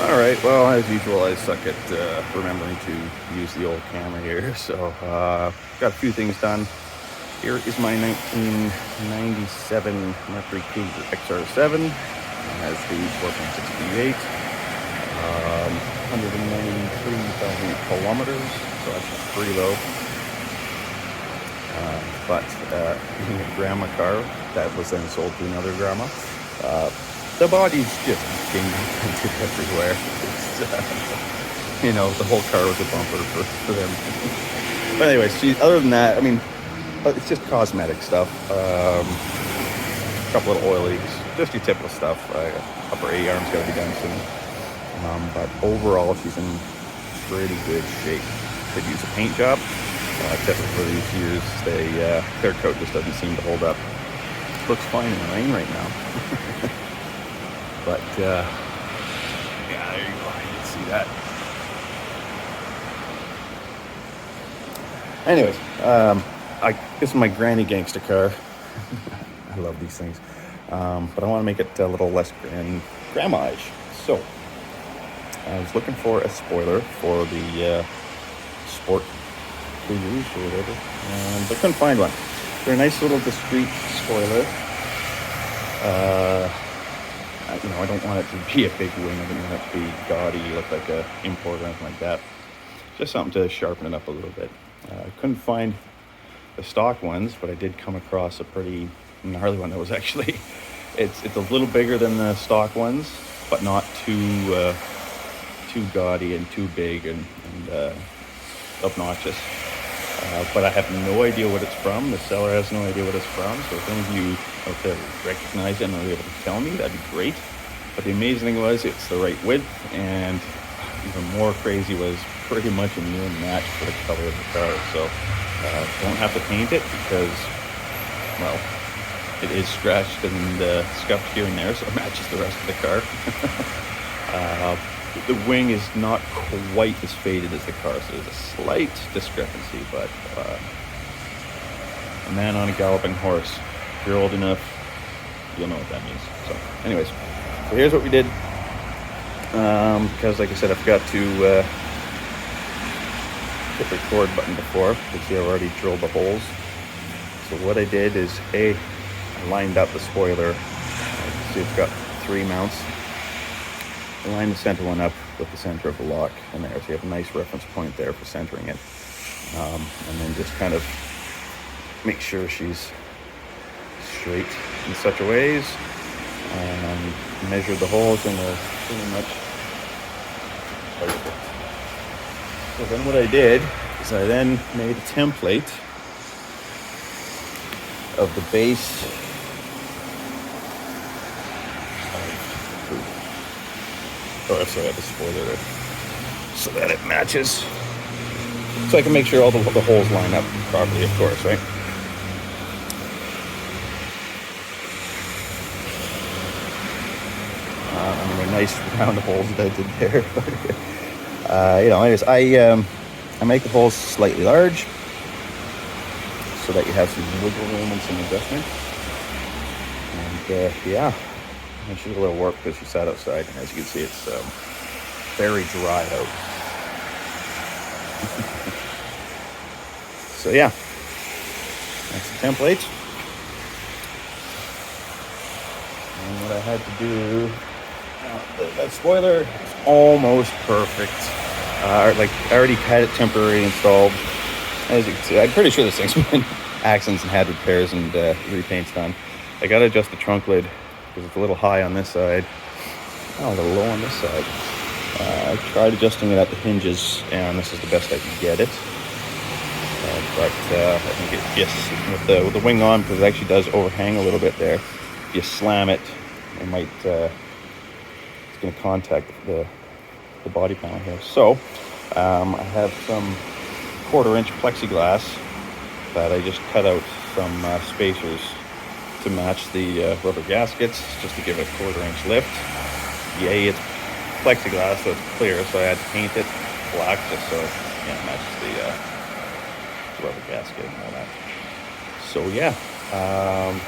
All right, well, as usual, I suck at remembering to use the old camera here. So, got a few things done. Here is my 1997 Mercury Cougar XR7. It has the 4.6 V8, 193,000 kilometers, so that's pretty low. But being a grandma car that was then sold to another grandma, the body's just being painted everywhere. It's, the whole car was a bumper for them. But anyways, other than that, I mean, it's just cosmetic stuff. A couple of oil leaks, just your typical stuff. Upper A arm's got to be done soon. But overall, she's in pretty good shape. Could use a paint job. Except for these years, their coat just doesn't seem to hold up. Looks fine in the rain right now. But, yeah, there you go. You can see that. Anyways, this is my granny gangster car. I love these things. But I want to make it a little less grandma-ish. So, I was looking for a spoiler for the Sport Cougars or whatever, but couldn't find one. They're a nice little discreet spoiler. I don't want it to be a big wing. I don't want it to be gaudy, look like a import or anything like that. Just something to sharpen it up a little bit. I couldn't find the stock ones, but I did come across a pretty gnarly one that was actually, it's a little bigger than the stock ones, but not too gaudy and too big and obnoxious. But I have no idea what it's from. The seller has no idea what it's from. So if any of you out there recognize it and are able to tell me, that'd be great. But the amazing thing was it's the right width, and even more crazy was pretty much a near match for the color of the car. So don't have to paint it because, well, it is scratched and scuffed here and there, so it matches the rest of the car. The wing is not quite as faded as the car, so there's a slight discrepancy, but a man on a galloping horse, if you're old enough, you'll know what that means. So anyways, so here's what we did, because like I said, I forgot to hit the record button before. You can see I've already drilled the holes. So what I did is, I lined up the spoiler. See, it's got 3 mounts. I lined the center one up with the center of the lock in there, so you have a nice reference point there for centering it. And then just kind of make sure she's straight in such a ways. Measured the holes and they're pretty much perfect. So then what I did is I then made a template of the base I have the spoiler there, so that it matches. So I can make sure all the holes line up properly, of course, right? They're nice round holes that I did there. Anyways, I make the holes slightly large so that you have some wiggle room and some adjustment. And and she's a little warped because she sat outside, and as you can see, it's very dry out. So yeah, that's the template. And what I had to do, that spoiler is almost perfect. I already had it temporarily installed. As you can see, I'm pretty sure this thing's been accidents and had repairs and repaints done. I got to adjust the trunk lid because it's a little high on this side, a little low on this side. I tried adjusting it at the hinges, and this is the best I can get it. But I think with the wing on, because it actually does overhang a little bit there. If you slam it, it might it's going to contact the body panel here. So I have some 1/4-inch plexiglass that I just cut out some spacers to match the rubber gaskets, just to give it a 1/4-inch lift. Yay, it's plexiglass, so it's clear, so I had to paint it black just so it matches the rubber gasket and all that. So yeah, I'm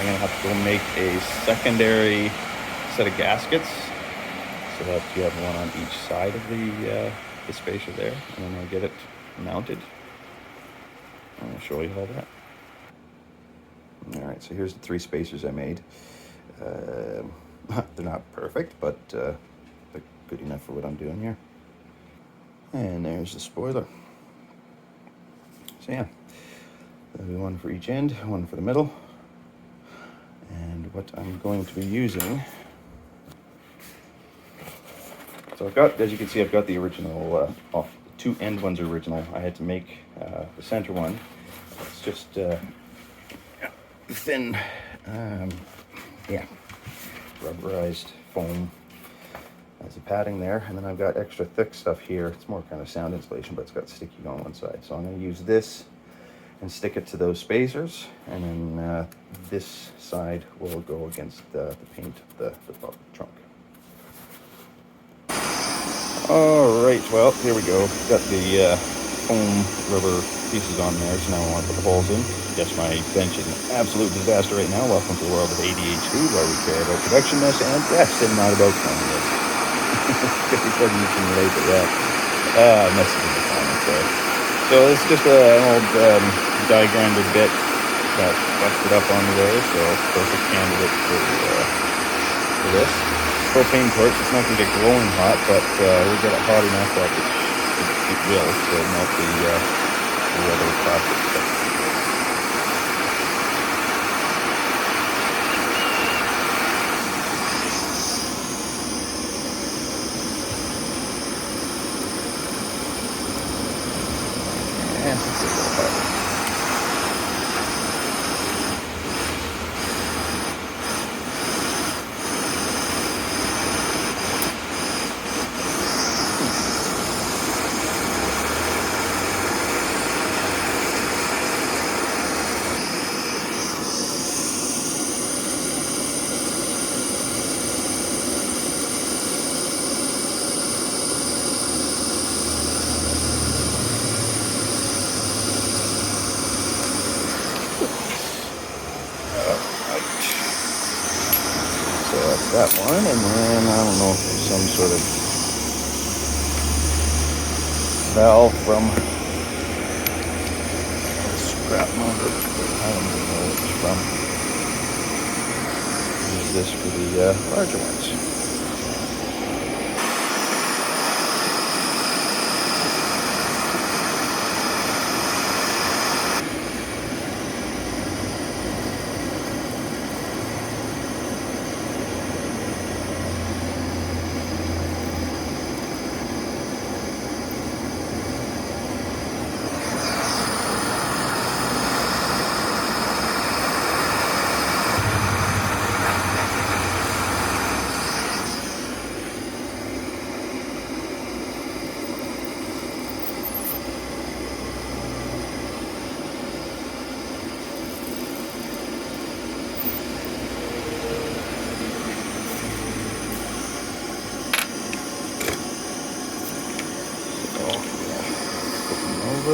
gonna have to go make a secondary set of gaskets so so that you have one on each side of the spacer there, and then I'll get it mounted. I'll show you all that. All right, so here's the 3 spacers I made. They're not perfect, but they're good enough for what I'm doing here. And there's the spoiler. So yeah, there'll be one for each end, one for the middle. And what I'm going to be using, so I've got, as you can see, I've got the original, the 2 end ones are original. I had to make the center one. It's just thin, yeah, rubberized foam as a padding there, and then I've got extra thick stuff here. It's more kind of sound insulation, but it's got sticky on one side. So I'm going to use this and stick it to those spacers, and then this side will go against the paint of the trunk. All right, well, here we go. Got the foam rubber pieces on there, so now I want to put the holes in. Yes, my bench is an absolute disaster right now. Welcome to the world of ADHD, where we care about productionness and rest and not about cleanliness. Before you can relate to that. Message in the comments there. So it's just an old diagrammed bit that busted up on the way, so perfect candidate for this. Propane torch, it's not going to get glowing hot, but we'll get it hot enough that it will to melt the other plastic stuff. That one, and then I don't know if there's some sort of valve from a scrap motor. I don't even know what it's from. Use this for the larger ones.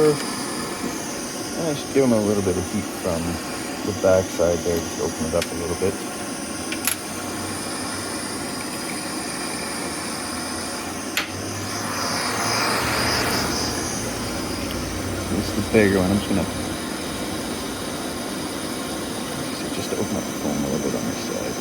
And I should give them a little bit of heat from the back side there, just open it up a little bit. This is the bigger one. I'm just to open up the foam a little bit on this side.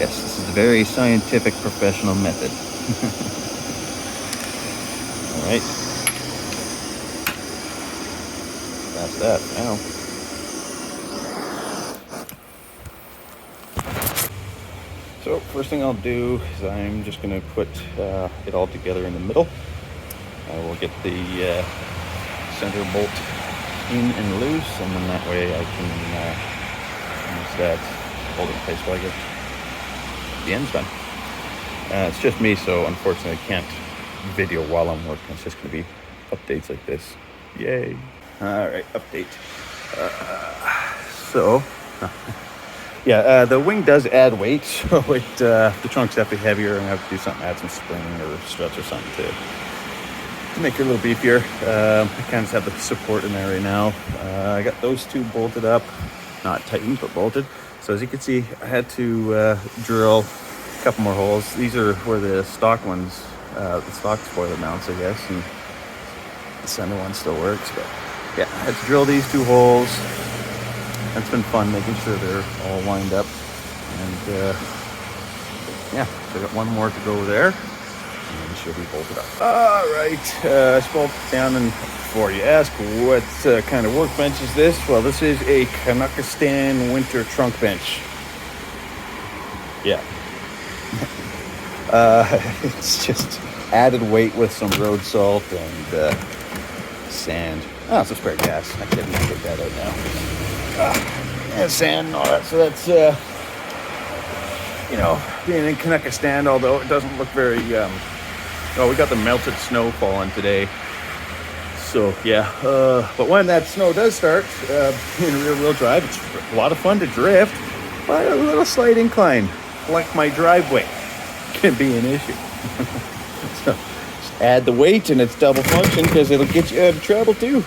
Yes, this is a very scientific, professional method. All right. That's that now. So first thing I'll do is I'm just going to put it all together in the middle. I will get the center bolt in and loose, and then that way I can use that to hold it in place while I get the ends done. It's just me, so unfortunately I can't video while I'm working. It's just going to be updates like this. Yay. All right, update. Yeah, the wing does add weight, so the trunk's definitely heavier, and I have to do something, add some spring or struts or something to make it a little beefier. I kind of have the support in there right now. I got those two bolted up, not tightened, but bolted. So as you can see, I had to drill a couple more holes. These are where the stock ones, the stock spoiler mounts, I guess, and the center one still works, but yeah, I had to drill these two holes. It's been fun making sure they're all lined up, and yeah, so I got one more to go there, and she'll be bolted up. All right, I bolted down, and before you ask what kind of workbench is this, well, this is a Kanakistan winter trunk bench. Yeah, it's just added weight with some road salt and sand. Oh, some spare gas. I can't even take that out now. And sand and all that. So that's, you know, being in Kanakistan, although it doesn't look very, oh, we got the melted snow falling today. So, yeah. But when that snow does start in rear-wheel drive, it's a lot of fun to drift, but a little slight incline, like my driveway, can be an issue. So, just add the weight and it's double function because it'll get you out of trouble too.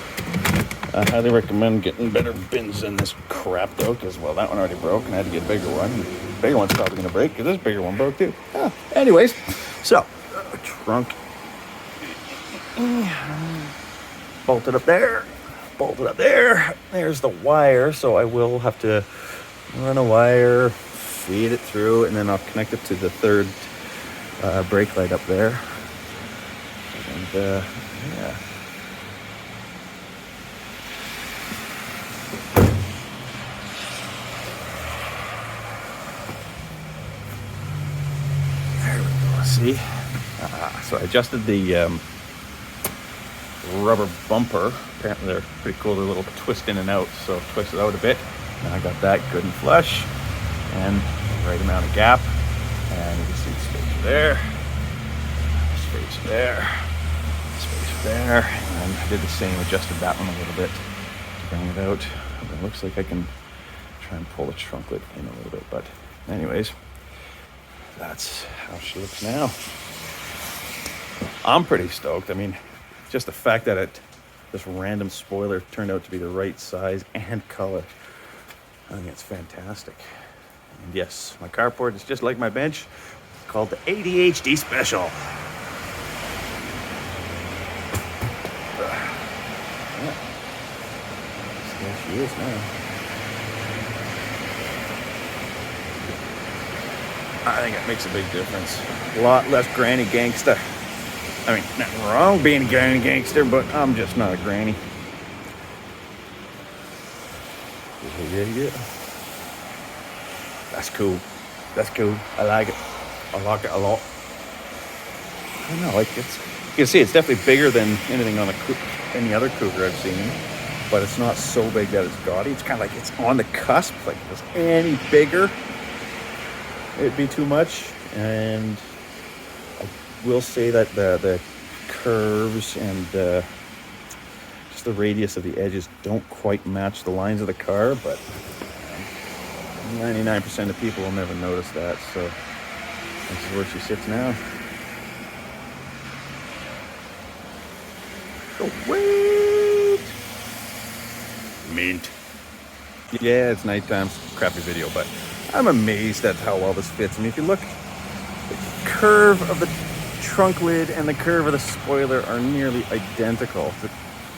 I highly recommend getting better bins than this crap though, because, well, that one already broke and I had to get a bigger one. The bigger one's probably going to break because this bigger one broke too. Anyways, so, trunk bolted up there, bolted up there. There's the wire, so I will have to run a wire, feed it through, and then I'll connect it to the third brake light up there. And, yeah. See, so I adjusted the rubber bumper. Apparently they're pretty cool. They're a little twist in and out, so twist it out a bit. Now I got that good and flush, and the right amount of gap. And you can see space there, space there, space there. And I did the same, adjusted that one a little bit to bring it out. It looks like I can try and pull the trunk lid in a little bit, but anyways. That's how she looks now. I'm pretty stoked. I mean, just the fact that this random spoiler turned out to be the right size and color. I think it's fantastic. And yes, my carport is just like my bench, called the ADHD Special. Yeah. There she is now. I think it makes a big difference. A lot less granny gangsta. I mean, nothing wrong being a granny gangster, but I'm just not a granny. Yeah. That's cool. That's cool. I like it. I like it a lot. I don't know, like you can see it's definitely bigger than anything on any other Cougar I've seen, but it's not so big that it's gaudy. It's kind of like it's on the cusp. Like if it's any bigger, it'd be too much. And I will say that the curves and just the radius of the edges don't quite match the lines of the car, but 99% of people will never notice that. So this is where she sits now. Oh, wait! Mint. Yeah, it's nighttime. Crappy video, but I'm amazed at how well this fits. I mean, if you look, the curve of the trunk lid and the curve of the spoiler are nearly identical. The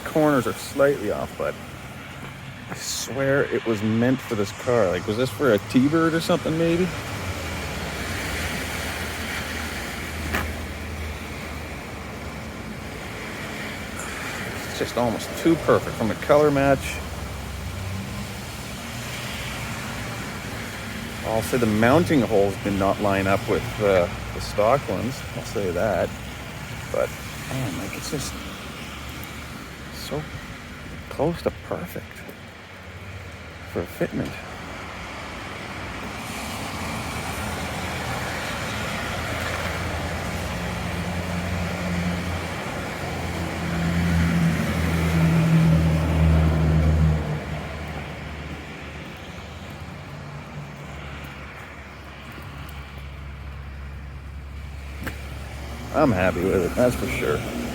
corners are slightly off, but I swear it was meant for this car. Like, was this for a T-Bird or something, maybe? it's just almost too perfect from a color match. I'll say the mounting holes did not line up with the stock ones. I'll say that. But man, like it's just so close to perfect for a fitment. I'm happy with it, that's for sure.